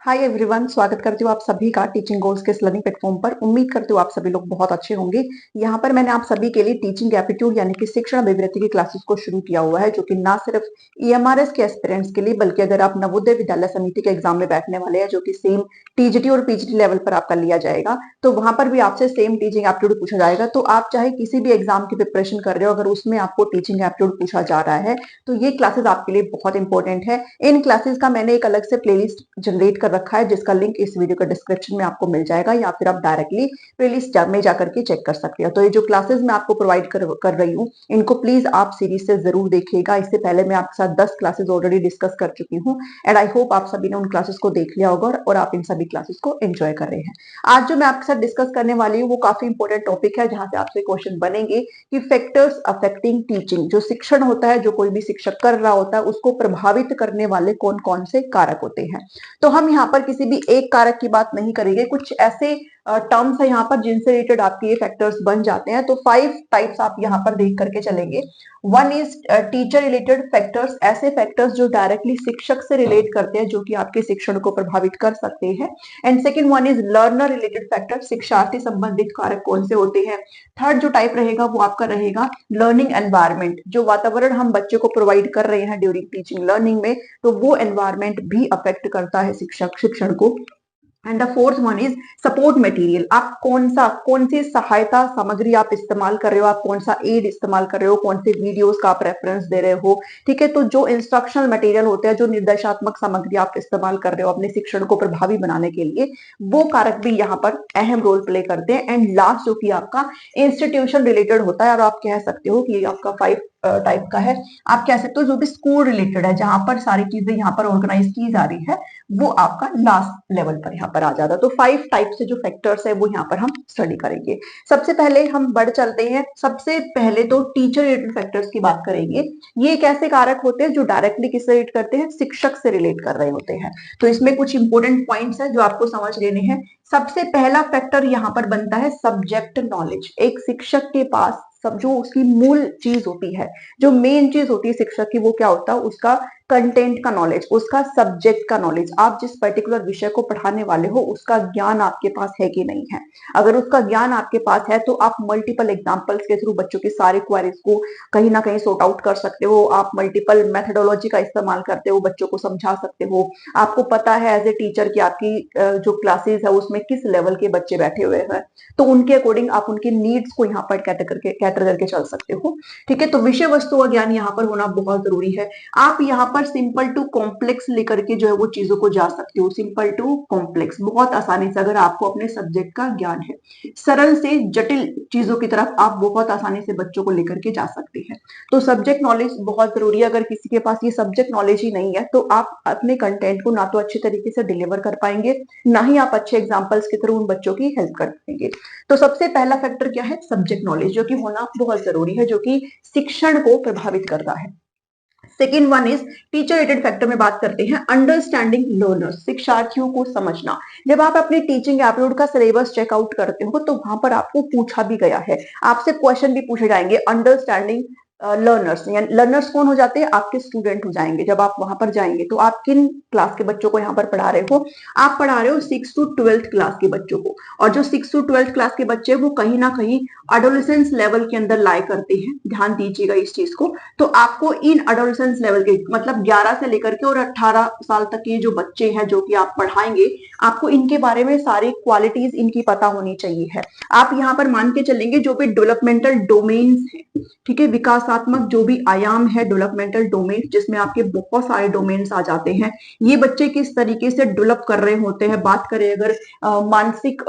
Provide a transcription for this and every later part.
Hi everyone, स्वागत करती हूँ आप सभी का टीचिंग गोल्स के इस लर्निंग प्लेटफॉर्म पर। उम्मीद करती हूँ आप सभी लोग बहुत अच्छे होंगे। यहाँ पर मैंने आप सभी के लिए टीचिंग एप्टीट्यूड यानी कि शिक्षण अभिवृत्ति की क्लासेस को शुरू किया हुआ है, जो कि ना सिर्फ ईएमआरएस के एस्पिरेंट्स के लिए बल्कि अगर आप नवोदय विद्यालय समिति के एग्जाम में बैठने वाले हैं, जो कि सेम टीजीटी और पीजीटी लेवल पर आपका लिया जाएगा, तो वहां पर भी आपसे सेम टीचिंग एप्टीट्यूड पूछा जाएगा। तो आप चाहे किसी भी एग्जाम की प्रिपरेशन कर रहे हो, अगर उसमें आपको टीचिंग एप्टीट्यूड पूछा जा रहा है तो ये क्लासेस आपके लिए बहुत इंपॉर्टेंट है। इन क्लासेस का मैंने एक अलग से प्लेलिस्ट जनरेट कर रखा है, जिसका लिंक इस वीडियो के डिस्क्रिप्शन में आपको मिल जाएगा, या फिर आप डायरेक्टली प्लेलिस्ट में जाकर के चेक कर सकते हो। तो ये जो क्लासेस मैं आपको प्रोवाइड कर रही हूँ, इनको प्लीज आप सीरीज से जरूर देखिएगा। इससे पहले मैं आपके साथ 10 क्लासेस ऑलरेडी डिस्कस कर चुकी हूँ एंड आई होप आप सभी ने उन क्लासेस को देख लिया होगा और आप इन सभी क्लासेस को एंजॉय कर रहे हैं। आज जो मैं आपके साथ डिस्कस करने वाली हूँ वो काफी इंपॉर्टेंट टॉपिक है, जहां से आपसे क्वेश्चन बनेंगे कि फैक्टर्स अफेक्टिंग टीचिंग, जो शिक्षण होता है, जो कोई भी शिक्षक कर रहा होता है, उसको प्रभावित करने वाले कौन कौन से कारक होते हैं। तो हम यहाँ पर किसी भी एक कारक की बात नहीं करेंगे, कुछ ऐसे टर्म्स है यहाँ पर जिनसे रिलेटेड आपके ये फैक्टर्स बन जाते हैं। तो 5 टाइप्स आप यहाँ पर देख करके चलेंगे। One is teacher related factors, ऐसे फैक्टर्स जो डायरेक्टली शिक्षक से रिलेट करते हैं, जो कि आपके शिक्षण को प्रभावित कर सकते हैं। And second one is learner related factor, शिक्षार्थी संबंधित कारक कौन से होते हैं। थर्ड जो टाइप रहेगा वो आपका रहेगा लर्निंग एनवायरमेंट, जो वातावरण हम बच्चे को प्रोवाइड कर रहे हैं ड्यूरिंग टीचिंग लर्निंग में, तो वो एनवायरमेंट भी अफेक्ट करता है शिक्षण को। And the fourth one is support material, आप कौन सी सहायता सामग्री आप इस्तेमाल कर रहे हो, आप कौन सा एड इस्तेमाल कर रहे हो, कौन से वीडियोस का आप रेफरेंस दे रहे हो। ठीक है, तो जो इंस्ट्रक्शनल मटेरियल होते हैं, जो निर्देशात्मक सामग्री आप इस्तेमाल कर रहे हो अपने शिक्षण को प्रभावी बनाने के लिए, वो कारक भी यहाँ पर अहम रोल प्ले करते हैं। एंड लास्ट जो कि आपका इंस्टीट्यूशन रिलेटेड होता है, और आप कह सकते हो कि ये आपका 5 टाइप का है। आप कह सकते हो जो भी स्कूल रिलेटेड है, जहां पर सारी चीजें यहाँ पर ऑर्गेनाइज की जा रही है, वो आपका लास्ट लेवल पर यहाँ पर आ जाता है। तो 5 टाइप से जो फैक्टर्स है वो यहाँ पर हम स्टडी करेंगे। सबसे पहले हम बढ़ चलते हैं, सबसे पहले तो टीचर रिलेटेड फैक्टर्स की बात करेंगे। ये एक ऐसे कारक होते हैं जो डायरेक्टली किससे रिलेट करते हैं, शिक्षक से रिलेट कर रहे होते हैं। तो इसमें कुछ इंपॉर्टेंट पॉइंट्स है जो आपको समझ लेने हैं। सबसे पहला फैक्टर यहाँ पर बनता है सब्जेक्ट नॉलेज। एक शिक्षक के पास सब जो उसकी मूल चीज होती है, जो मेन चीज होती है शिक्षक की, वो क्या होता है, उसका कंटेंट का नॉलेज, उसका सब्जेक्ट का नॉलेज। आप जिस पर्टिकुलर विषय को पढ़ाने वाले हो उसका ज्ञान आपके पास है कि नहीं है। अगर उसका ज्ञान आपके पास है तो आप मल्टीपल एग्जांपल्स के थ्रू बच्चों की सारी क्वेरीज को कहीं ना कहीं सॉर्ट आउट कर सकते हो। आप मल्टीपल मेथडोलॉजी का इस्तेमाल करते हो, बच्चों को समझा सकते हो। आपको पता है एज ए टीचर की आपकी जो क्लासेस है उसमें किस लेवल के बच्चे बैठे हुए हैं, तो उनके अकॉर्डिंग आप उनके नीड्स को यहाँ पर कैटर करके चल सकते हो। ठीक है, तो विषय वस्तु का ज्ञान यहाँ पर होना बहुत जरूरी है। आप यहाँ पर सिंपल टू कॉम्प्लेक्स लेकर के जो है वो चीजों को जा सकते हो। सिंपल टू कॉम्प्लेक्स बहुत आसानी से, अगर आपको अपने सब्जेक्ट का ज्ञान है, सरल से जटिल चीजों की तरफ आप बहुत आसानी से बच्चों को लेकर के जा सकते हैं। तो सब्जेक्ट नॉलेज बहुत जरूरी है। अगर किसी के पास ये सब्जेक्ट नॉलेज ही नहीं है तो आप अपने कंटेंट को ना तो अच्छे तरीके से डिलीवर कर पाएंगे, ना ही आप अच्छे एग्जाम्पल्स के थ्रू उन बच्चों की हेल्प कर पाएंगे। तो सबसे पहला फैक्टर क्या है, सब्जेक्ट नॉलेज, जो कि होना बहुत जरूरी है, जो कि शिक्षण को प्रभावित करता है। Second one is teacher related factor में बात करते हैं अंडरस्टैंडिंग लर्नर्स, शिक्षार्थियों को समझना। जब आप अपने टीचिंग एप्टीट्यूड का सिलेबस चेकआउट करते हो तो वहां पर आपको पूछा भी गया है, आपसे क्वेश्चन भी पूछे जाएंगे अंडरस्टैंडिंग लर्नर्स। यानी लर्नर्स कौन हो जाते हैं, आपके स्टूडेंट हो जाएंगे। जब आप वहां पर जाएंगे तो आप किन क्लास के बच्चों को यहाँ पर पढ़ा रहे हो, आप पढ़ा रहे हो 6 to 12th क्लास के बच्चों को। और जो 6 to 12th क्लास के बच्चे वो कहीं ना कहीं अडोलेसेंस लेवल के अंदर लाई करते हैं, ध्यान दीजिएगा इस चीज को। तो आपको इन अडोलेसेंस लेवल के मतलब 11 से लेकर के और 18 साल तक के जो बच्चे हैं जो कि आप पढ़ाएंगे, आपको इनके बारे में सारी क्वालिटीज इनकी पता होनी चाहिए है। आप यहाँ पर मान के चलेंगे जो भी डेवलपमेंटल डोमेन्स है, ठीक है, विकासात्मक जो भी आयाम है डेवलपमेंटल डोमेन, जिसमें आपके बहुत सारे डोमेन्स आ जाते हैं, ये बच्चे किस तरीके से डेवलप कर रहे होते हैं। बात करें अगर मानसिक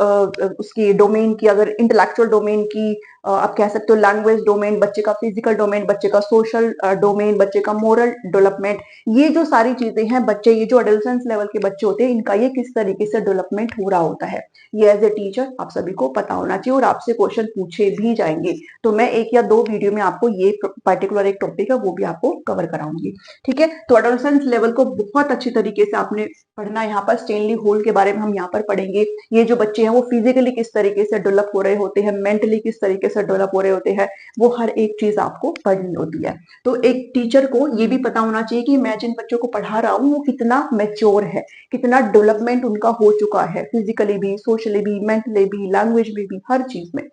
उसकी डोमेन की, अगर इंटेलेक्चुअल डोमेन की, आप कह सकते हो लैंग्वेज डोमेन, बच्चे का फिजिकल डोमेन, बच्चे का सोशल डोमेन, बच्चे का मोरल डेवलपमेंट, ये जो सारी चीजें हैं बच्चे, ये जो एडोलेसेंस लेवल के बच्चे होते हैं, इनका ये किस तरीके से डेवलपमेंट हो रहा होता है, ये एज ए टीचर आप सभी को पता होना चाहिए और आपसे क्वेश्चन पूछे भी जाएंगे। तो मैं 1 या 2 वीडियो में आपको ये पर्टिकुलर एक टॉपिक है वो भी आपको कवर कराऊंगी। ठीक है, तो एडोलेसेंस लेवल को बहुत अच्छी तरीके से आपने पढ़ना। यहाँ पर स्टेनली होल के बारे में हम यहाँ पर पढ़ेंगे। ये जो बच्चे हैं वो फिजिकली किस तरीके से डेवलप हो रहे होते हैं, मेंटली किस तरीके से डेवलप हो रहे होते हैं, वो हर एक चीज आपको पढ़नी होती है। तो एक टीचर को ये भी पता होना चाहिए कि मैं जिन बच्चों को पढ़ा रहा हूँ वो कितना मैच्योर है, कितना डेवलपमेंट उनका हो चुका है, फिजिकली भी, सोशली भी, मेंटली भी, लैंग्वेज में भी, हर चीज में।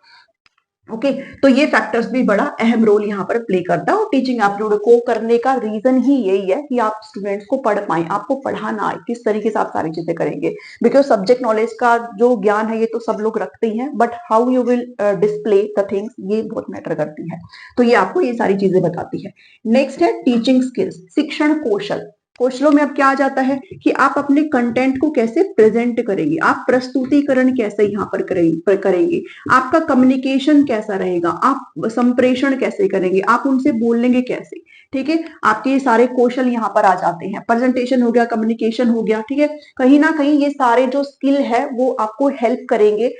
ओके, तो ये फैक्टर्स भी बड़ा अहम रोल यहाँ पर प्ले करता है। और टीचिंग एप्टीट्यूड को करने का रीजन ही यही है कि आप स्टूडेंट्स को पढ़ पाए, आपको पढ़ाना आए, किस तरीके से आप सारी चीजें करेंगे। बिकॉज सब्जेक्ट नॉलेज का जो ज्ञान है ये तो सब लोग रखते ही हैं, but how you will display the things, ये बहुत मैटर करती है। तो ये आपको ये सारी चीजें बताती है। नेक्स्ट है टीचिंग स्किल्स, शिक्षण कौशल। कौशलों में अब क्या आ जाता है कि आप अपने कंटेंट को कैसे प्रेजेंट करेंगे, आप प्रस्तुतिकरण कैसे यहाँ पर करेंगे, आपका कम्युनिकेशन कैसा रहेगा, आप संप्रेषण कैसे करेंगे, आप उनसे बोलेंगे कैसे। ठीक है, आपके ये सारे कौशल यहाँ पर आ जाते हैं। प्रेजेंटेशन हो गया, कम्युनिकेशन हो गया। ठीक है, कहीं ना कहीं ये सारे जो स्किल है वो आपको हेल्प करेंगे,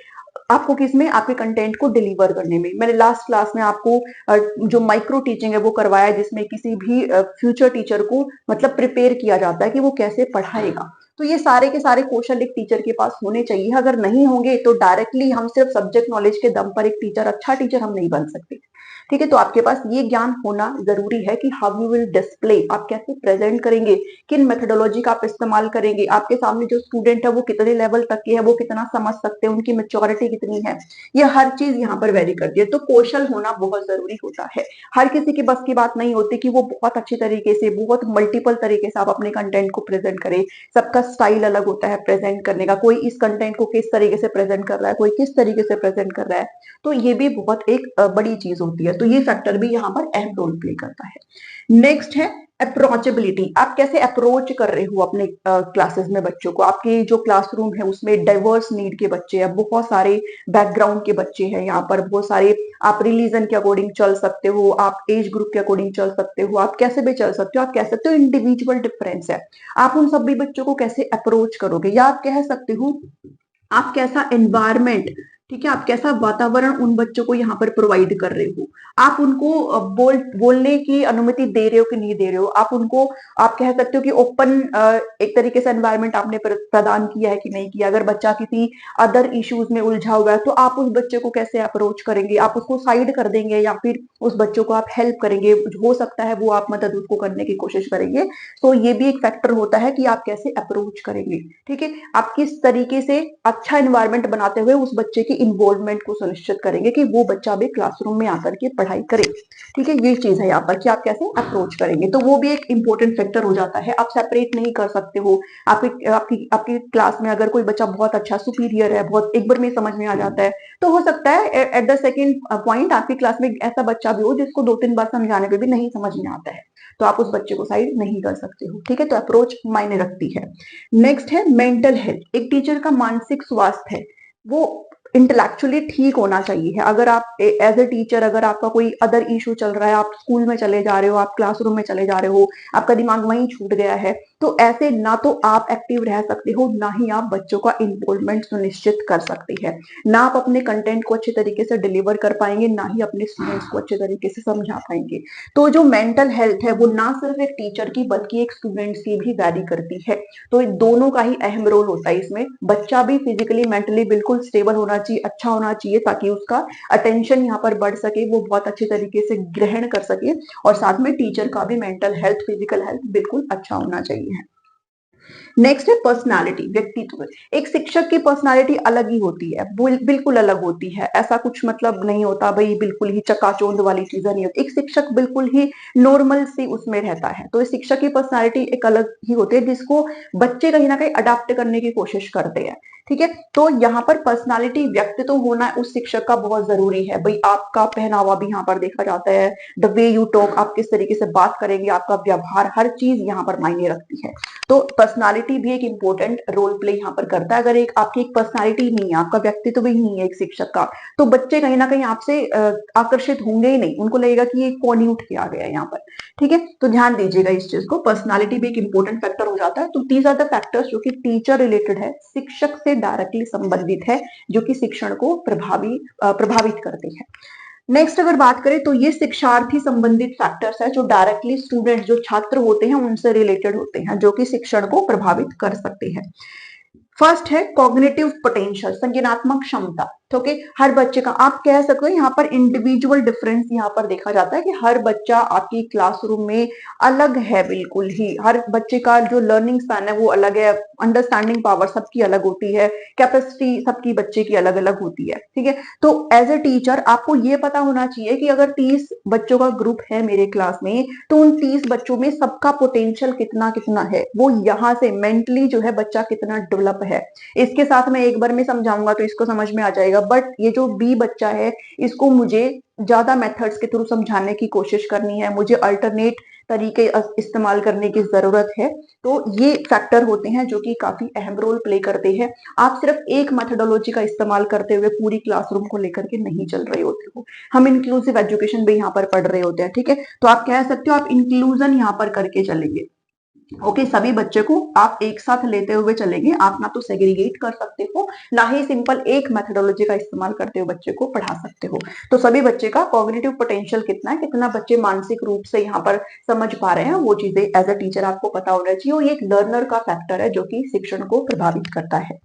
आपको किसमें, आपके कंटेंट को डिलीवर करने में। मैंने लास्ट क्लास में आपको जो माइक्रो टीचिंग है वो करवाया, जिसमें किसी भी फ्यूचर टीचर को मतलब प्रिपेयर किया जाता है कि वो कैसे पढ़ाएगा। तो ये सारे के सारे कौशल एक टीचर के पास होने चाहिए। अगर नहीं होंगे तो डायरेक्टली हम सिर्फ सब्जेक्ट नॉलेज के दम पर एक टीचर, अच्छा टीचर हम नहीं बन सकते। ठीक है, तो आपके पास ये ज्ञान होना जरूरी है कि हाउ यू विल डिस्प्ले, आप कैसे प्रेजेंट करेंगे, किन मेथोडोलॉजी का आप इस्तेमाल करेंगे, आपके सामने जो स्टूडेंट है वो कितने लेवल तक के है, वो कितना समझ सकते हैं, उनकी मेच्योरिटी कितनी है, ये हर चीज यहाँ पर वेरी करती है। तो कौशल होना बहुत जरूरी होता है। हर किसी की बस की बात नहीं होती कि वो बहुत अच्छी तरीके से, बहुत मल्टीपल तरीके से आप अपने कंटेंट को प्रेजेंट करें। सबका स्टाइल अलग होता है प्रेजेंट करने का, कोई इस कंटेंट को किस तरीके से प्रेजेंट कर रहा है, कोई किस तरीके से प्रेजेंट कर रहा है। तो ये भी बहुत एक बड़ी चीज होती है। तो ये फैक्टर भी यहाँ पर अहम रोल प्ले करता है। नेक्स्ट है अप्रोचेबिलिटी, आप कैसे अप्रोच कर रहे हो अपने क्लासेस में बच्चों को। आपके जो क्लासरूम है उसमें डाइवर्स नीड के बच्चे हैं, बहुत सारे बैकग्राउंड के बच्चे हैं, यहाँ पर बहुत सारे, आप रिलीजन के अकॉर्डिंग चल सकते हो, आप एज ग्रुप के अकॉर्डिंग चल सकते हो, आप कैसे भी चल सकते हो। आप कह सकते हो इंडिविजुअल डिफरेंस है, आप उन सभी बच्चों को कैसे अप्रोच करोगे, या आप कह सकते हो आप कैसा एनवायरमेंट, ठीक है, आप कैसा वातावरण उन बच्चों को यहाँ पर प्रोवाइड कर रहे हो। आप उनको बोलने की अनुमति दे रहे हो कि नहीं दे रहे हो। आप उनको, आप कह सकते हो कि ओपन एक तरीके से एनवायरमेंट आपने प्रदान किया है कि नहीं किया। अगर बच्चा किसी अदर इश्यूज में उलझा हुआ है तो आप उस बच्चे को कैसे अप्रोच करेंगे, आप उसको साइड कर देंगे या फिर उस बच्चों को आप हेल्प करेंगे, हो सकता है वो आप मदद उसको करने की कोशिश करेंगे। तो ये भी एक फैक्टर होता है कि आप कैसे अप्रोच करेंगे। ठीक है, आप किस तरीके से अच्छा एनवायरमेंट बनाते हुए उस बच्चे की इन्वॉल्वमेंट को सुनिश्चित करेंगे कि वो बच्चा भी क्लासरूम में आकर के पढ़ाई करे। ठीक है, ये चीज है यहाँ पर कि आप कैसे अप्रोच करेंगे। तो वो भी एक इंपॉर्टेंट फैक्टर हो जाता है। आप सेपरेट नहीं कर सकते हो। आपकी क्लास में अगर कोई बच्चा बहुत अच्छा सुपीरियर है, बहुत एक बार में समझ में आ जाता है, तो हो सकता है एट द सेकेंड पॉइंट आपकी क्लास में ऐसा बच्चा भी हो जिसको 2-3 बार समझाने पे भी नहीं समझ में आता है, तो आप उस बच्चे को साइड नहीं कर सकते हो। ठीक है, तो अप्रोच मायने रखती है। नेक्स्ट है मेंटल हेल्थ, एक टीचर का मानसिक स्वास्थ्य है वो इंटेलेक्चुअली ठीक होना चाहिए। अगर आप एज ए टीचर, अगर आपका कोई अदर इशू चल रहा है, आप स्कूल में चले जा रहे हो, आप क्लासरूम में चले जा रहे हो, आपका दिमाग वहीं छूट गया है, तो ऐसे ना तो आप एक्टिव रह सकते हो, ना ही आप बच्चों का इन्वॉल्वमेंट सुनिश्चित कर सकते हैं, ना आप अपने कंटेंट को अच्छे तरीके से डिलीवर कर पाएंगे, ना ही अपने स्टूडेंट्स को अच्छे तरीके से समझा पाएंगे। तो जो मेंटल हेल्थ है वो ना सिर्फ एक टीचर की बल्कि एक स्टूडेंट्स की भी वैरी करती है। तो दोनों का ही अहम रोल होता है इसमें। बच्चा भी फिजिकली मेंटली बिल्कुल स्टेबल होना चाहिए, अच्छा होना चाहिए, ताकि उसका अटेंशन यहाँ पर बढ़ सके, वो बहुत अच्छे तरीके से ग्रहण कर सके। और साथ में टीचर का भी मेंटल हेल्थ, फिजिकल हेल्थ बिल्कुल अच्छा होना चाहिए। नेक्स्ट है पर्सनालिटी, व्यक्तित्व। एक शिक्षक की पर्सनालिटी अलग ही होती है, बिल्कुल अलग होती है। ऐसा कुछ मतलब नहीं होता भाई बिल्कुल ही चकाचौंध वाली चीजें नहीं होती। एक शिक्षक बिल्कुल ही नॉर्मल सी उसमें रहता है। तो इस शिक्षक की पर्सनालिटी एक अलग ही होती है, जिसको बच्चे कहीं ना कहीं अडाप्ट करने की कोशिश करते हैं। ठीक है, तो यहाँ पर पर्सनालिटी, व्यक्तित्व होना उस शिक्षक का बहुत जरूरी है। भाई आपका पहनावा भी यहाँ पर देखा जाता है, द वे यू टॉक, आप किस तरीके से बात करेंगे, आपका व्यवहार, हर चीज यहाँ पर मायने रखती है। तो पर्सनालिटी भी एक इंपॉर्टेंट रोल प्ले यहाँ पर करता है। अगर एक आपकी एक पर्सनालिटी नहीं है, आपका व्यक्तित्व भी नहीं है एक शिक्षक का, तो बच्चे कहीं ना कहीं आपसे आकर्षित होंगे ही नहीं। उनको लगेगा कि ये कौन ही उठ के आ गया यहाँ पर। ठीक है, तो ध्यान दीजिएगा इस चीज को, पर्सनालिटी भी एक इंपॉर्टेंट फैक्टर हो जाता है। तो दीज आर द फैक्टर्स जो कि टीचर रिलेटेड है, शिक्षक से डायरेक्टली संबंधित है, जो कि शिक्षण को प्रभावित करते हैं। नेक्स्ट अगर बात करें तो ये शिक्षार्थी संबंधित फैक्टर्स है जो डायरेक्टली स्टूडेंट जो छात्र होते हैं उनसे रिलेटेड होते हैं, जो कि शिक्षण को प्रभावित कर सकते हैं। फर्स्ट है कॉग्निटिव पोटेंशियल, संज्ञानात्मक क्षमता। ओके, हर बच्चे का आप कह सकते हो यहाँ पर इंडिविजुअल डिफरेंस यहाँ पर देखा जाता है कि हर बच्चा आपकी क्लासरूम में अलग है, बिल्कुल ही हर बच्चे का जो लर्निंग स्पैन है वो अलग है, अंडरस्टैंडिंग पावर सबकी अलग होती है, कैपेसिटी सबकी बच्चे की अलग अलग होती है। ठीक है, तो एज ए टीचर आपको ये पता होना चाहिए कि अगर 30 बच्चों का ग्रुप है मेरे क्लास में, तो उन 30 बच्चों में सबका पोटेंशियल कितना कितना है, वो यहाँ से मेंटली जो है बच्चा कितना डेवलप है। इसके साथ मैं एक बार में समझाऊंगा तो इसको समझ में आ जाएगा, बट ये जो बी बच्चा है इसको मुझे ज्यादा मेथड्स के थ्रू समझाने की कोशिश करनी है, मुझे अल्टरनेट तरीके इस्तेमाल करने की जरूरत है। तो ये फैक्टर होते हैं जो कि काफी अहम रोल प्ले करते हैं। आप सिर्फ एक मेथोडोलॉजी का इस्तेमाल करते हुए पूरी क्लासरूम को लेकर के नहीं चल रहे होते हो। हम इंक्लूसिव एजुकेशन भी यहाँ पर पढ़ रहे होते हैं। ठीक है, तो आप कह सकते हो आप इंक्लूजन यहाँ पर करके चलेंगे। ओके, सभी बच्चे को आप एक साथ लेते हुए चलेंगे, आप ना तो सेग्रीगेट कर सकते हो, ना ही सिंपल एक मेथोडोलॉजी का इस्तेमाल करते हुए बच्चे को पढ़ा सकते हो। तो सभी बच्चे का कॉग्निटिव पोटेंशियल कितना है, कितना बच्चे मानसिक रूप से यहाँ पर समझ पा रहे हैं, वो चीजें एज अ टीचर आपको पता होना चाहिए। और ये एक लर्नर का फैक्टर है जो कि शिक्षण को प्रभावित करता है।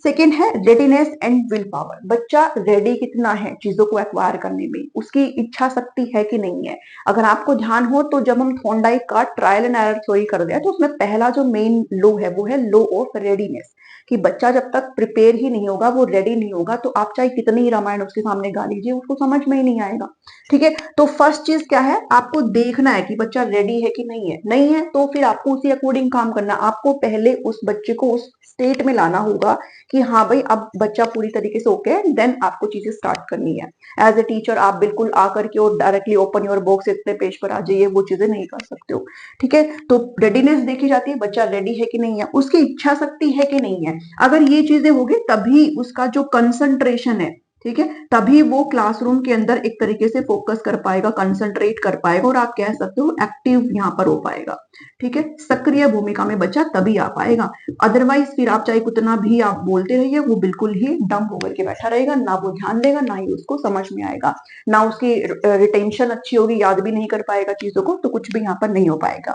सेकेंड है रेडीनेस एंड विल पावर, बच्चा रेडी कितना है चीजों को एक्वायर करने में, उसकी इच्छा शक्ति है कि नहीं है। अगर आपको ध्यान हो तो जब हम थॉर्नडाइक का ट्रायल एंड एरर थ्योरी कर दिया तो उसमें पहला जो मेन लो है वो है लो ऑफ रेडीनेस, कि बच्चा जब तक प्रिपेयर ही नहीं होगा, वो रेडी नहीं होगा, तो आप चाहे कितनी ही रामायण उसके सामने गा लीजिए उसको समझ में ही नहीं आएगा। ठीक है, तो फर्स्ट चीज क्या है, आपको देखना है कि बच्चा रेडी है कि नहीं है। नहीं है तो फिर आपको उसी अकॉर्डिंग काम करना, आपको पहले उस बच्चे को उस स्टेट में लाना होगा कि हाँ भाई अब बच्चा पूरी तरीके से ओके है, देन आपको चीजें स्टार्ट करनी है। एज ए टीचर आप बिल्कुल आकर के और डायरेक्टली ओपन योर बॉक्स इतने पेज पर आ जाइए, वो चीजें नहीं कर सकते हो। ठीक है, तो रेडीनेस देखी जाती है, बच्चा रेडी है कि नहीं है, उसकी इच्छा शक्ति है कि नहीं है। अगर ये चीजें होगी तभी उसका जो कंसंट्रेशन है, ठीक है, तभी वो क्लासरूम के अंदर एक तरीके से फोकस कर पाएगा, कंसंट्रेट कर पाएगा, और आप कह सकते हो एक्टिव यहाँ पर हो पाएगा। ठीक है, सक्रिय भूमिका में बच्चा तभी आ पाएगा। अदरवाइज फिर आप चाहे कितना भी आप बोलते रहिए, वो बिल्कुल ही डंप होकर के बैठा रहेगा, ना वो ध्यान देगा, ना ही उसको समझ में आएगा, ना उसकी रिटेंशन अच्छी होगी, याद भी नहीं कर पाएगा चीजों को, तो कुछ भी यहाँ पर नहीं हो पाएगा।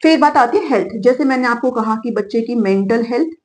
फिर बात आती है हेल्थ, जैसे मैंने आपको कहा कि बच्चे की मेंटल हेल्थ,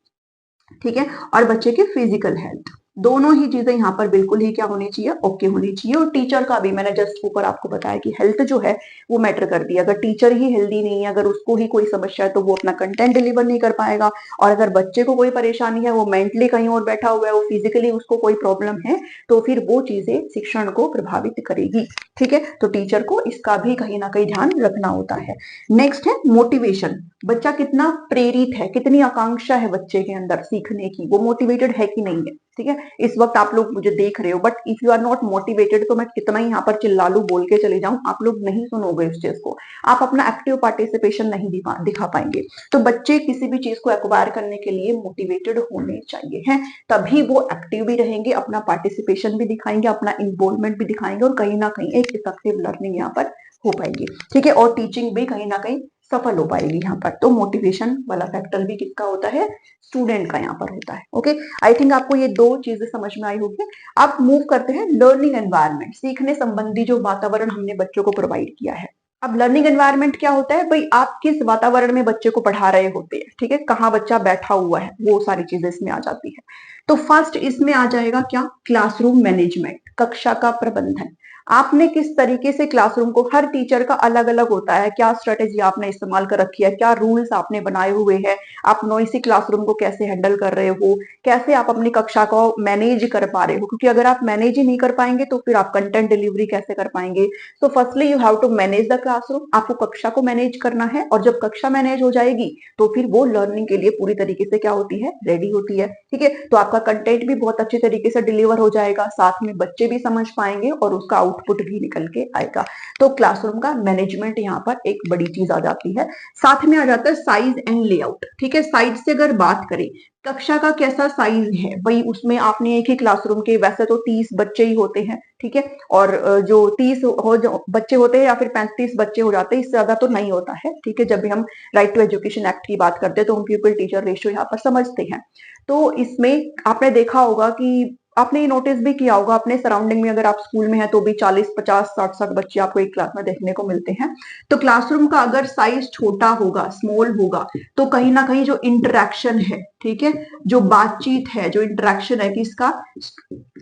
ठीक है, और बच्चे की फिजिकल हेल्थ, दोनों ही चीजें यहाँ पर बिल्कुल ही क्या होनी चाहिए, ओके होनी चाहिए। और टीचर का भी मैंने जस्ट ऊपर आपको बताया कि हेल्थ जो है वो मैटर करती है। अगर टीचर ही हेल्दी नहीं है, अगर उसको ही कोई समस्या है, तो वो अपना कंटेंट डिलीवर नहीं कर पाएगा। और अगर बच्चे को कोई परेशानी है, वो मेंटली कहीं और बैठा हुआ है, वो फिजिकली उसको कोई प्रॉब्लम है, तो फिर वो चीजें शिक्षण को प्रभावित करेगी। ठीक है, तो टीचर को इसका भी कहीं ना कहीं ध्यान रखना होता है। नेक्स्ट है मोटिवेशन, बच्चा कितना प्रेरित है, कितनी आकांक्षा है बच्चे के अंदर सीखने की, वो मोटिवेटेड है कि नहीं है। ठीक है, इस वक्त आप लोग मुझे देख रहे हो, but if you are not motivated, तो मैं कितना ही यहाँ पर चिल्ला लूं, बोल के चले जाऊं, आप लोग नहीं सुनोगे इस चीज को, आप अपना एक्टिव पार्टिसिपेशन नहीं दिखा पाएंगे। तो बच्चे किसी भी चीज को एक्वायर करने के लिए मोटिवेटेड होने चाहिए हैं, तभी वो एक्टिव भी रहेंगे, अपना पार्टिसिपेशन भी दिखाएंगे, अपना इन्वॉल्वमेंट भी दिखाएंगे, और कहीं ना कहीं एक इफेक्टिव लर्निंग यहाँ पर हो पाएगी। ठीक है, और टीचिंग भी कहीं ना कहीं सफल हो पाएगी यहाँ पर। तो मोटिवेशन वाला फैक्टर भी किसका होता है, स्टूडेंट का यहाँ पर होता है। ओके, आई थिंक आपको ये दो चीजें समझ में आई होगी। अब मूव करते हैं लर्निंग एनवायरनमेंट, सीखने संबंधी जो वातावरण हमने बच्चों को प्रोवाइड किया है। अब लर्निंग एनवायरनमेंट क्या होता है भाई, आप किस वातावरण में बच्चे को पढ़ा रहे होते हैं, ठीक है, कहाँ बच्चा बैठा हुआ है, वो सारी चीजें इसमें आ जाती है। तो फर्स्ट इसमें आ जाएगा क्या, क्लासरूम मैनेजमेंट, कक्षा का प्रबंधन। आपने किस तरीके से क्लासरूम को, हर टीचर का अलग अलग होता है, क्या स्ट्रेटेजी आपने इस्तेमाल कर रखी है, क्या रूल्स आपने बनाए हुए हैं, आप नॉइसी क्लासरूम को कैसे हैंडल कर रहे हो, कैसे आप अपनी कक्षा को मैनेज कर पा रहे हो, क्योंकि अगर आप मैनेज ही नहीं कर पाएंगे तो फिर आप कंटेंट डिलीवरी कैसे कर पाएंगे। So firstly you have to manage the classroom, आपको कक्षा को मैनेज करना है, और जब कक्षा मैनेज हो जाएगी तो फिर वो लर्निंग के लिए पूरी तरीके से क्या होती है, रेडी होती है। ठीक है, तो आपका कंटेंट भी बहुत अच्छे तरीके से डिलीवर हो जाएगा, साथ में बच्चे भी समझ पाएंगे और उसका आउटपुट भी निकल के आएगा। तो क्लासरूम का मैनेजमेंट यहाँ पर एक बड़ी चीज आ जाती है। साथ में आ जाता है साइज एंड लेआउट। ठीक है, साइज से अगर बात करें, कक्षा का कैसा साइज है भाई, उसमें आपने एक ही क्लासरूम के वैसे तो 30 बच्चे ही होते हैं, ठीक है, और जो 30 जो बच्चे होते हैं या फिर 35 बच्चे हो जाते हैं, इससे ज्यादा तो नहीं होता है। ठीक है, जब भी हम राइट टू एजुकेशन एक्ट की बात करते हैं तो हम पीपल टीचर रेशियो यहाँ पर समझते हैं। तो इसमें आपने देखा होगा कि आपने ये नोटिस भी किया होगा अपने सराउंडिंग में, अगर आप स्कूल में हैं तो भी 40, 50, 60 बच्चे आपको एक क्लास में देखने को मिलते हैं। तो क्लासरूम का अगर साइज छोटा होगा, स्मॉल होगा, तो कहीं ना कहीं जो इंटरेक्शन है, ठीक है, जो बातचीत है, जो इंटरेक्शन है किसका,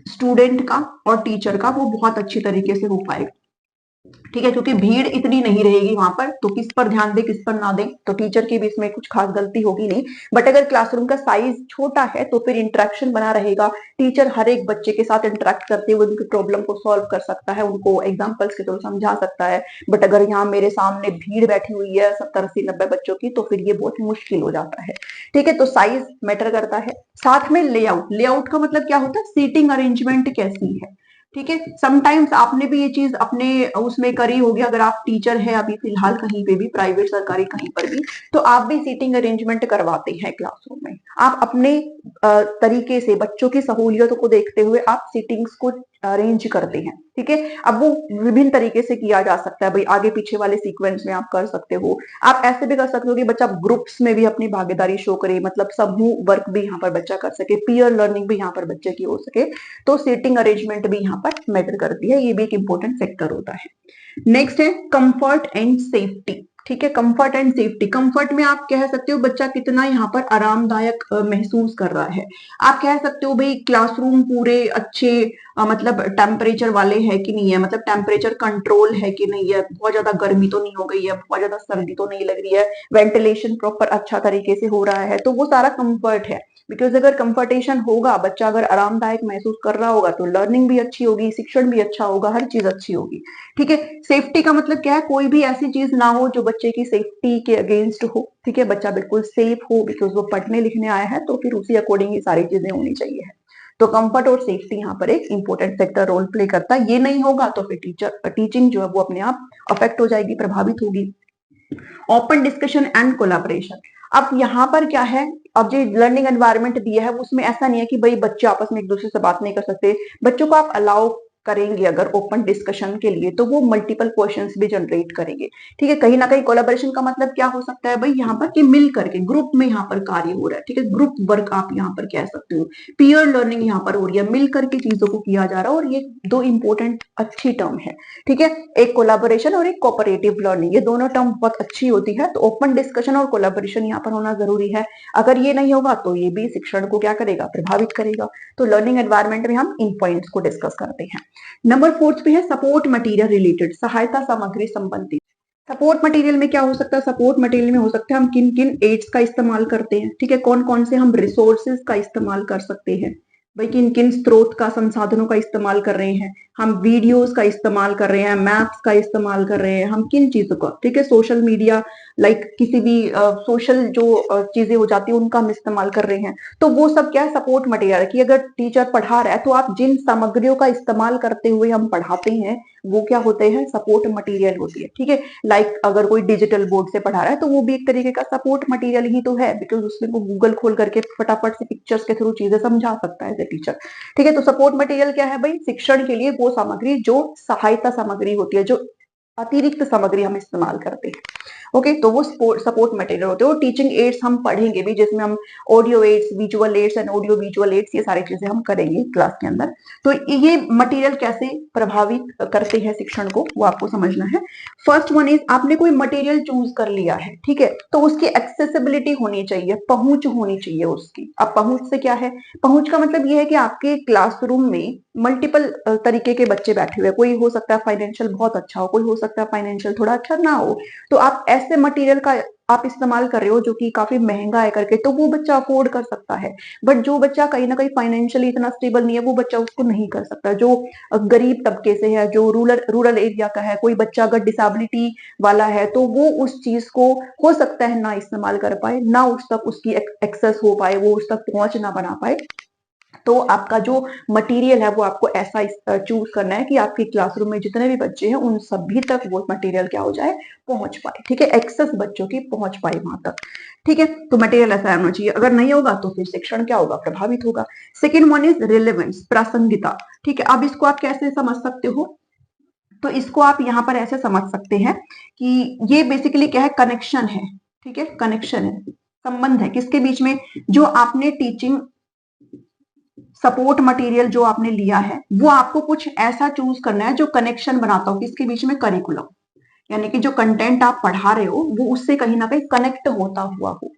स्टूडेंट का और टीचर का, वो बहुत अच्छी तरीके से हो पाएगा। ठीक है, क्योंकि भीड़ इतनी नहीं रहेगी वहां पर, तो किस पर ध्यान दे किस पर ना दे, तो टीचर की भी इसमें कुछ खास गलती होगी नहीं। बट अगर क्लासरूम का साइज छोटा है तो फिर इंटरेक्शन बना रहेगा, टीचर हर एक बच्चे के साथ इंटरेक्ट करते हुए उनकी प्रॉब्लम को सॉल्व कर सकता है, उनको एग्जाम्पल्स के थ्रू समझा सकता है। बट अगर यहाँ मेरे सामने भीड़ बैठी हुई है 70, 80, 90 बच्चों की, तो फिर ये बहुत मुश्किल हो जाता है। ठीक है, तो साइज मैटर करता है। साथ में लेआउट, लेआउट का मतलब क्या होता है, सीटिंग अरेंजमेंट कैसी है। ठीक है, समटाइम्स आपने भी ये चीज अपने उसमें करी होगी, अगर आप टीचर है अभी फिलहाल कहीं पे भी, प्राइवेट सरकारी कहीं पर भी, तो आप भी सीटिंग अरेंजमेंट करवाते हैं क्लासरूम में। आप अपने तरीके से बच्चों की सहूलियतों को देखते हुए आप सीटिंग्स को अरेंज करते हैं। ठीक है, अब वो विभिन्न तरीके से किया जा सकता है भाई, आगे पीछे वाले सीक्वेंस में आप कर सकते हो। आप ऐसे भी कर सकते हो कि बच्चा ग्रुप्स में भी अपनी भागीदारी शो करे, मतलब समूह वर्क भी यहाँ पर बच्चा कर सके, पीयर लर्निंग भी यहाँ पर बच्चे की हो सके। तो सीटिंग अरेंजमेंट भी यहाँ पर मैटर करती है, ये भी एक इंपॉर्टेंट फैक्टर होता है। नेक्स्ट है कंफर्ट एंड सेफ्टी। ठीक है, कंफर्ट एंड सेफ्टी, कंफर्ट में आप कह सकते हो बच्चा कितना यहाँ पर आरामदायक महसूस कर रहा है। आप कह सकते हो भाई क्लासरूम पूरे अच्छे मतलब टेम्परेचर वाले है कि नहीं है, मतलब टेम्परेचर कंट्रोल है कि नहीं है, बहुत ज्यादा गर्मी तो नहीं हो गई है, बहुत ज्यादा सर्दी तो नहीं लग रही है, वेंटिलेशन प्रॉपर अच्छा तरीके से हो रहा है, तो वो सारा कंफर्ट है। बिकॉज अगर कंफर्टेशन होगा, बच्चा अगर आरामदायक महसूस कर रहा होगा, तो लर्निंग भी अच्छी होगी, शिक्षण भी अच्छा होगा, हर चीज अच्छी होगी। ठीक है, सेफ्टी का मतलब क्या है, कोई भी ऐसी चीज ना हो जो बच्चे की सेफ्टी के अगेंस्ट हो। ठीक है, बच्चा बिल्कुल सेफ हो, बिकॉज वो पढ़ने लिखने आया है, तो फिर उसी अकॉर्डिंग ये सारी चीजें होनी चाहिए। तो कंफर्ट और सेफ्टी यहाँ पर एक इंपॉर्टेंट फैक्टर रोल प्ले करता है। ये नहीं होगा तो फिर टीचिंग जो है वो अपने आप अफेक्ट हो जाएगी, प्रभावित होगी। ओपन डिस्कशन एंड कोलाबरेशन, अब यहाँ पर क्या है, अब जो लर्निंग एनवायरनमेंट दिया है उसमें ऐसा नहीं है कि भाई बच्चे आपस में एक दूसरे से बात नहीं कर सकते। बच्चों को आप अलाउ करेंगे अगर ओपन डिस्कशन के लिए, तो वो मल्टीपल क्वेश्चंस भी जनरेट करेंगे। ठीक है, कहीं ना कहीं कोलैबोरेशन का मतलब क्या हो सकता है भाई, यहाँ पर कि मिल करके ग्रुप में यहाँ पर कार्य हो रहा है। ठीक है, ग्रुप वर्क आप यहाँ पर कह सकते हो, पीयर लर्निंग यहाँ पर हो रही है, मिल करके चीजों को किया जा रहा है, और ये दो इंपॉर्टेंट अच्छी टर्म है। ठीक है, एक कोलैबोरेशन और एक कोऑपरेटिव लर्निंग, ये दोनों टर्म बहुत अच्छी होती है। तो ओपन डिस्कशन और कोलैबोरेशन यहाँ पर होना जरूरी है। अगर ये नहीं होगा तो ये भी शिक्षण को क्या करेगा, प्रभावित करेगा। तो लर्निंग एनवायरनमेंट में हम इन पॉइंट्स को डिस्कस करते हैं। नंबर 4 पे है सपोर्ट मटेरियल रिलेटेड, सहायता सामग्री संबंधित। सपोर्ट मटेरियल में क्या हो सकता है, सपोर्ट मटेरियल में हो सकता है हम किन किन एड्स का इस्तेमाल करते हैं। ठीक है, कौन कौन से हम रिसोर्सेज का इस्तेमाल कर सकते हैं भाई, किन किन स्रोत का, संसाधनों का इस्तेमाल कर रहे हैं हम, वीडियोस का इस्तेमाल कर रहे हैं, मैप्स का इस्तेमाल कर रहे हैं हम, किन चीजों का। ठीक है, सोशल मीडिया लाइक किसी भी सोशल जो चीजें हो जाती है उनका हम इस्तेमाल कर रहे हैं। तो वो सब क्या है, सपोर्ट मटेरियल, कि अगर टीचर पढ़ा रहा है तो आप जिन सामग्रियों का इस्तेमाल करते हुए हम पढ़ाते हैं वो क्या होते हैं, सपोर्ट मटेरियल होती है। ठीक है, लाइक अगर कोई डिजिटल बोर्ड से पढ़ा रहा है तो वो भी एक तरीके का सपोर्ट मटेरियल ही तो है, बिकॉज उसमें वो गूगल खोल करके फटाफट से पिक्चर्स के थ्रू चीजें समझा सकता है टीचर। ठीक है, तो सपोर्ट मटेरियल क्या है भाई, शिक्षण के लिए वो सामग्री जो सहायता सामग्री होती है, जो अतिरिक्त सामग्री हम इस्तेमाल करते हैं। ओके, तो वो सपोर्ट मटेरियल होते हैं। और टीचिंग एड्स हम पढ़ेंगे भी, जिसमें हम audio aids, visual aids and audio visual aids, ये सारी चीजें हम करेंगे क्लास के अंदर। तो ये मटेरियल कैसे प्रभावित करते हैं शिक्षण को, वो आपको समझना है। फर्स्ट वन इज, आपने कोई मटेरियल चूज कर लिया है, ठीक है, तो उसकी एक्सेसिबिलिटी होनी चाहिए, पहुंच होनी चाहिए उसकी। अब पहुंच से क्या है, पहुंच का मतलब ये है कि आपके क्लासरूम में मल्टीपल तरीके के बच्चे बैठे हुए हैं, कोई हो सकता है फाइनेंशियल बहुत अच्छा हो, कोई हो सकता है फाइनेंशियल थोड़ा अच्छा ना हो। तो आप ऐसे मटेरियल का आप इस्तेमाल कर रहे हो जो कि काफी महंगा है करके, तो वो बच्चा अफोर्ड कर सकता है। बट जो बच्चा कहीं ना कहीं फाइनेंशियली इतना स्टेबल नहीं है, वो बच्चा उसको नहीं कर सकता। जो गरीब तबके से है, जो रूरल रूरल एरिया का है, कोई बच्चा अगर डिसेबिलिटी वाला है, तो वो उस चीज को हो सकता है ना इस्तेमाल कर पाए, ना उस तक उसकी एक्सेस हो पाए, वो उस तक पहुंच ना बना पाए। तो आपका जो मटेरियल है वो आपको ऐसा चूज करना है कि आपके क्लासरूम में जितने भी बच्चे हैं उन सभी तक वो मटेरियल क्या हो जाए, पहुंच पाए। ठीक है, एक्सेस बच्चों की पहुंच पाए वहां तक। ठीक है, तो मटेरियल ऐसा होना चाहिए, अगर नहीं होगा तो फिर शिक्षण क्या होगा, प्रभावित होगा। सेकेंड वन इज रिलेवेंस, प्रासंगिकता। ठीक है, अब इसको आप कैसे समझ सकते हो, तो इसको आप यहाँ पर ऐसे समझ सकते हैं कि ये बेसिकली क्या है, कनेक्शन है। ठीक है, कनेक्शन है, संबंध है किसके बीच में, जो आपने टीचिंग सपोर्ट मटेरियल जो आपने लिया है वो आपको कुछ ऐसा चूज करना है जो कनेक्शन बनाता हो किसके बीच में, करिकुलम, यानी कि जो कंटेंट आप पढ़ा रहे हो वो उससे कहीं ना कहीं कनेक्ट होता हुआ हो।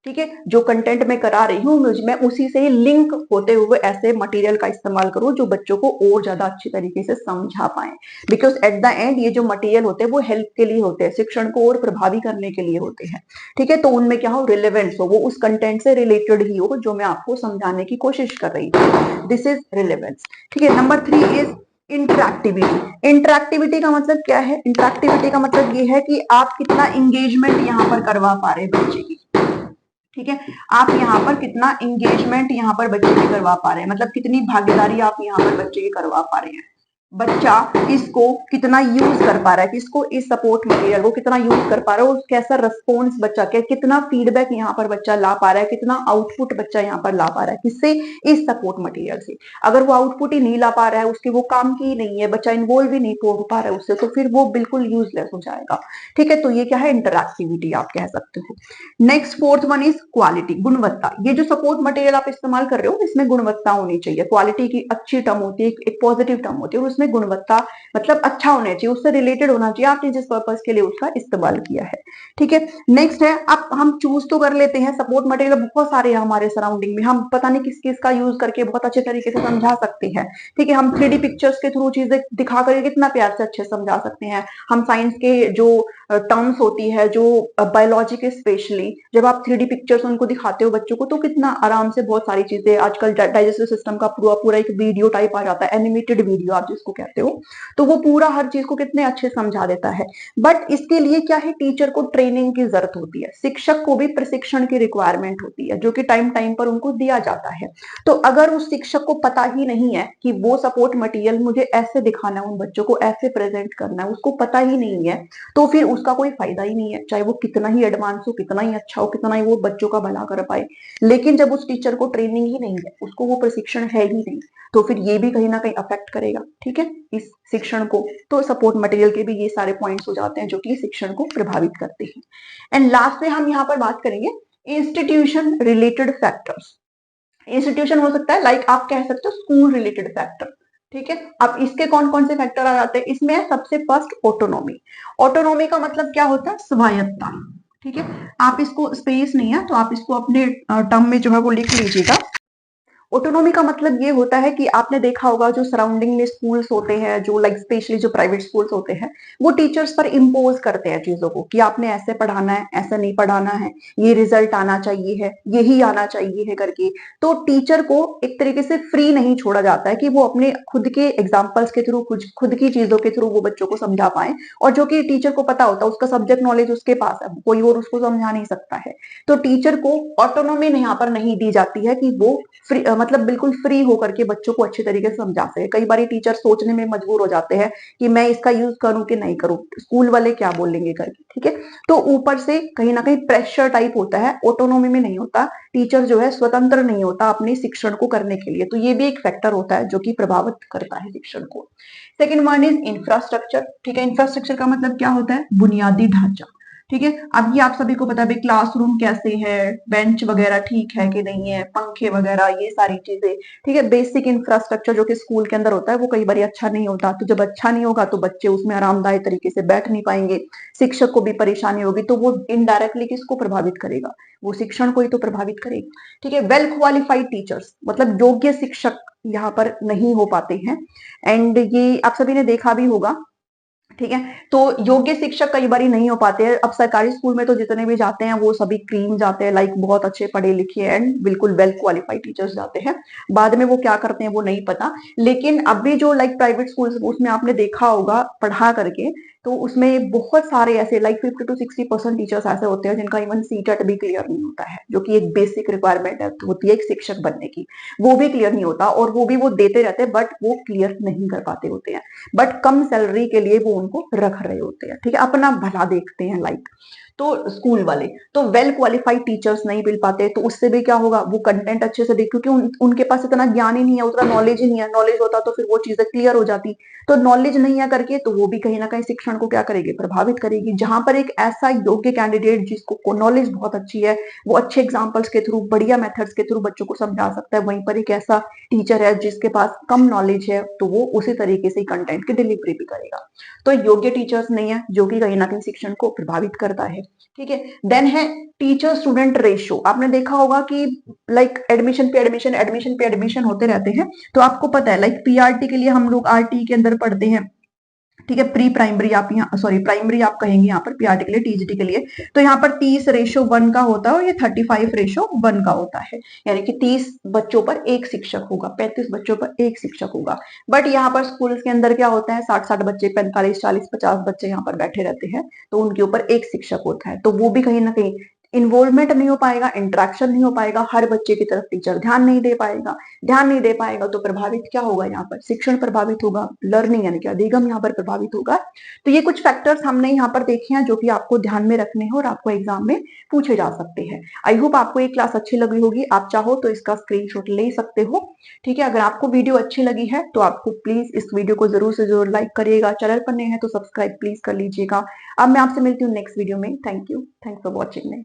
ठीक है, जो कंटेंट मैं करा रही हूँ मैं उसी से लिंक होते हुए ऐसे मटेरियल का इस्तेमाल करूँ जो बच्चों को और ज्यादा अच्छी तरीके से समझा पाए। बिकॉज एट द एंड ये जो मटेरियल होते हैं वो हेल्प के लिए होते हैं, शिक्षण को और प्रभावी करने के लिए होते हैं। ठीक है, तो उनमें क्या हो, रिलेवेंस हो, वो उस कंटेंट से रिलेटेड ही हो जो मैं आपको समझाने की कोशिश कर रही हूँ। This is relevance. ठीक है, नंबर 3 इज इंटरैक्टिविटी। इंटरैक्टिविटी का मतलब क्या है? इंटरैक्टिविटी का मतलब ये है कि आप कितना इंगेजमेंट यहाँ पर करवा पा रहे हैं बच्चे की। ठीक है, आप यहाँ पर कितना इंगेजमेंट यहाँ पर बच्चे की करवा पा रहे हैं, मतलब कितनी भागीदारी आप यहाँ पर बच्चे की करवा पा रहे हैं। बच्चा इसको कितना यूज कर पा रहा है, किसको, इस सपोर्ट मटेरियल को कितना यूज कर पा रहा है, और कैसा रिस्पॉन्स बच्चा के, कितना फीडबैक यहाँ पर बच्चा ला पा रहा है, कितना आउटपुट बच्चा यहाँ पर ला पा रहा है, किससे, इस सपोर्ट मटेरियल से। अगर वो आउटपुट ही नहीं ला पा रहा है, उसके वो काम की ही नहीं है, बच्चा इन्वॉल्व ही नहीं हो पा रहा है उससे, तो फिर वो बिल्कुल यूजलेस हो जाएगा। ठीक है, तो ये क्या है, इंटरैक्टिविटी आप कह सकते हो। Next fourth one is quality, गुणवत्ता। ये जो सपोर्ट मटेरियल आप इस्तेमाल कर रहे हो इसमें गुणवत्ता होनी चाहिए। क्वालिटी की अच्छी टर्म होती है, एक पॉजिटिव टर्म होती है, और उसमें गुणवत्ता मतलब अच्छा होना चाहिए, उससे रिलेटेड होना चाहिए, आपने जिस पर्पज के लिए उसका इस्तेमाल किया है। ठीक है, नेक्स्ट है, अब हम चूज तो कर लेते हैं, सपोर्ट मटेरियल बहुत सारे हैं हमारे सराउंडिंग में, हम पता नहीं किस किस का यूज करके बहुत अच्छे तरीके से समझा सकते हैं। ठीक है, हम 3D पिक्चर्स के थ्रू चीजें दिखा करके कितना प्यार से अच्छे समझा सकते हैं। हम साइंस के जो टर्म्स होती है, जो बायोलॉजी के स्पेशली, जब आप 3D पिक्चर्स उनको दिखाते हो बच्चों को, तो कितना आराम से बहुत सारी चीजें, आजकल डाइजेस्टिव सिस्टम का पूरा पूरा एक वीडियो टाइप आ जाता है, एनिमेटेड वीडियो आप जिसको कहते हो, तो वो पूरा हर चीज को कितने अच्छे समझा देता है। बट इसके लिए क्या है, टीचर को ट्रेनिंग की जरूरत होती है, शिक्षक को भी प्रशिक्षण की रिक्वायरमेंट होती है, जो कि टाइम टाइम पर उनको दिया जाता है। तो अगर उस शिक्षक को पता ही नहीं है कि वो सपोर्ट मटेरियल मुझे ऐसे दिखाना है, उन बच्चों को ऐसे प्रेजेंट करना है, उसको पता ही नहीं है, तो फिर उसका कोई फायदा ही नहीं है, चाहे वो कितना ही एडवांस हो, कितना ही अच्छा हो, कितना ही वो बच्चों का भला कर पाए। लेकिन जब उस टीचर को ट्रेनिंग ही नहीं है, उसको वो प्रशिक्षण है ही नहीं, तो फिर ये भी कहीं ना कहीं अफेक्ट करेगा। ठीक है, इस शिक्षण को। तो सपोर्ट मटेरियल के भी ये सारे पॉइंट्स हो जाते हैं जो कि शिक्षण को प्रभावित करते हैं। एंड लास्ट में हम यहाँ पर बात करेंगे इंस्टीट्यूशन रिलेटेड फैक्टर्स। इंस्टीट्यूशन हो सकता है, लाइक आप कह सकते हो स्कूल रिलेटेड फैक्टर। ठीक है, अब इसके कौन कौन से फैक्टर आ जाते हैं, इसमें सबसे फर्स्ट ऑटोनॉमी। ऑटोनॉमी का मतलब क्या होता है, स्वायत्तता। ठीक है, आप इसको, स्पेस नहीं है तो आप इसको अपने टर्म में जो है वो लिख लीजिएगा। ऑटोनॉमी का मतलब ये होता है कि आपने देखा होगा जो सराउंडिंग में स्कूल्स होते हैं, जो लाइक स्पेशली जो प्राइवेट स्कूल्स होते हैं, वो टीचर्स पर इम्पोज करते हैं चीजों को कि आपने ऐसे पढ़ाना है, ऐसा नहीं पढ़ाना है, ये रिजल्ट आना चाहिए है, यही आना चाहिए है करके। तो टीचर को एक तरीके से फ्री नहीं छोड़ा जाता है कि वो अपने खुद के एग्जाम्पल्स के थ्रू, खुद की चीजों के थ्रू वो बच्चों को समझा पाए, और जो कि टीचर को पता होता है, उसका सब्जेक्ट नॉलेज उसके पास है, कोई और उसको समझा नहीं सकता है। तो टीचर को ऑटोनॉमी यहाँ पर नहीं दी जाती है कि वो फ्री, मतलब बिल्कुल फ्री होकर के बच्चों को अच्छे तरीके से समझा सके। कई बार टीचर सोचने में मजबूर हो जाते हैं कि मैं इसका यूज करूं कि नहीं करूं, स्कूल वाले क्या बोलेंगे करके। ठीक है, तो ऊपर से कहीं ना कहीं प्रेशर टाइप होता है, ऑटोनॉमी में नहीं होता। टीचर जो है स्वतंत्र नहीं होता अपने शिक्षण को करने के लिए, तो ये भी एक फैक्टर होता है जो कि प्रभावित करता है शिक्षण को। Second one is infrastructure. ठीक है, इंफ्रास्ट्रक्चर का मतलब क्या होता है, बुनियादी ढांचा। ठीक है, अब ये आप सभी को पता है, क्लासरूम कैसे है, बेंच वगैरह ठीक है कि नहीं है, पंखे वगैरह, ये सारी चीजें। ठीक है, बेसिक इंफ्रास्ट्रक्चर जो कि स्कूल के अंदर होता है वो कई बार अच्छा नहीं होता, तो जब अच्छा नहीं होगा तो बच्चे उसमें आरामदायक तरीके से बैठ नहीं पाएंगे, शिक्षक को भी परेशानी होगी, तो वो इनडायरेक्टली किसको प्रभावित करेगा, वो शिक्षण को ही तो प्रभावित करेगा। ठीक है, वेल क्वालिफाइड टीचर्स, मतलब योग्य शिक्षक यहाँ पर नहीं हो पाते हैं। एंड ये आप सभी ने देखा भी होगा। ठीक है, तो योग्य शिक्षक कई बार नहीं हो पाते हैं। अब सरकारी स्कूल में तो जितने भी जाते हैं वो सभी क्लीन जाते हैं, लाइक बहुत अच्छे पढ़े लिखे एंड बिल्कुल वेल क्वालिफाइड टीचर्स जाते हैं। बाद में वो क्या करते हैं वो नहीं पता। लेकिन अभी जो लाइक प्राइवेट स्कूल, उसमें आपने देखा होगा पढ़ा करके, तो उसमें बहुत सारे ऐसे लाइक 50 to 60% टीचर्स ऐसे होते हैं जिनका इवन सीटेट भी क्लियर नहीं होता है, जो कि एक बेसिक रिक्वायरमेंट होती है एक शिक्षक बनने की, वो भी क्लियर नहीं होता, और वो भी वो देते रहते हैं बट वो क्लियर नहीं कर पाते होते हैं। बट कम सैलरी के लिए वो उनको रख रहे होते हैं। ठीक है, अपना भला देखते हैं लाइक। तो स्कूल वाले तो वेल क्वालिफाइड टीचर्स नहीं मिल पाते, तो उससे भी क्या होगा, वो कंटेंट अच्छे से देख, क्योंकि उनके पास इतना ज्ञान ही नहीं है, उतना नॉलेज ही नहीं है। नॉलेज होता तो फिर वो चीजें क्लियर हो जाती, तो नॉलेज नहीं है करके तो वो भी कहीं ना कहीं शिक्षण रुझान को क्या करेगी, प्रभावित करेगी। जहां पर एक ऐसा योग्य कैंडिडेट जिसको नॉलेज बहुत अच्छी है, वो अच्छे एग्जाम्पल्स के थ्रू, बढ़िया मेथड्स के थ्रू बच्चों को समझा सकता है, वहीं पर एक ऐसा टीचर है जिसके पास कम नॉलेज है, तो वो उसी तरीके से कंटेंट की डिलीवरी भी करेगा। तो योग्य टीचर्स नहीं है, जो कि कहीं ना कहीं शिक्षण को प्रभावित करता है। ठीक है, देन है टीचर स्टूडेंट रेशियो। आपने देखा होगा कि लाइक एडमिशन पे एडमिशन, एडमिशन पे एडमिशन होते रहते हैं। तो आपको पता है लाइक पीआरटी के लिए हम लोग आरटी के अंदर पढ़ते हैं, ठीक है, प्री प्राइमरी आप यहाँ, सॉरी प्राइमरी आप कहेंगे यहाँ पर, पीआरटी के लिए, टीजीटी के लिए। तो यहाँ पर 30:1 का होता है और ये 35:1 का होता है, यानी कि 30 बच्चों पर एक शिक्षक होगा, 35 बच्चों पर एक शिक्षक होगा। बट यहाँ पर स्कूल के अंदर क्या होता है, 60-60 बच्चे, 45-40-50 बच्चे यहाँ पर बैठे रहते हैं, तो उनके ऊपर एक शिक्षक होता है। तो वो भी कहीं ना कहीं इन्वॉल्वमेंट नहीं हो पाएगा, इंटरेक्शन नहीं हो पाएगा, हर बच्चे की तरफ टीचर ध्यान नहीं दे पाएगा। ध्यान नहीं दे पाएगा तो प्रभावित क्या होगा, यहाँ पर शिक्षण प्रभावित होगा, लर्निंग यानी कि अधिगम यहाँ पर प्रभावित होगा। तो ये कुछ फैक्टर्स हमने यहाँ पर देखे हैं जो कि आपको ध्यान में रखने हैं और आपको एग्जाम में पूछे जा सकते हैं। आई होप आपको ये क्लास अच्छी लगी होगी। आप चाहो तो इसका स्क्रीनशॉट ले सकते हो। ठीक है, अगर आपको वीडियो अच्छी लगी है तो आपको प्लीज इस वीडियो को जरूर से जरूर लाइक करिएगा। चैनल पर नए हैं तो सब्सक्राइब प्लीज कर लीजिएगा। अब मैं आपसे मिलती हूँ नेक्स्ट वीडियो में। Thank you, thanks for watching.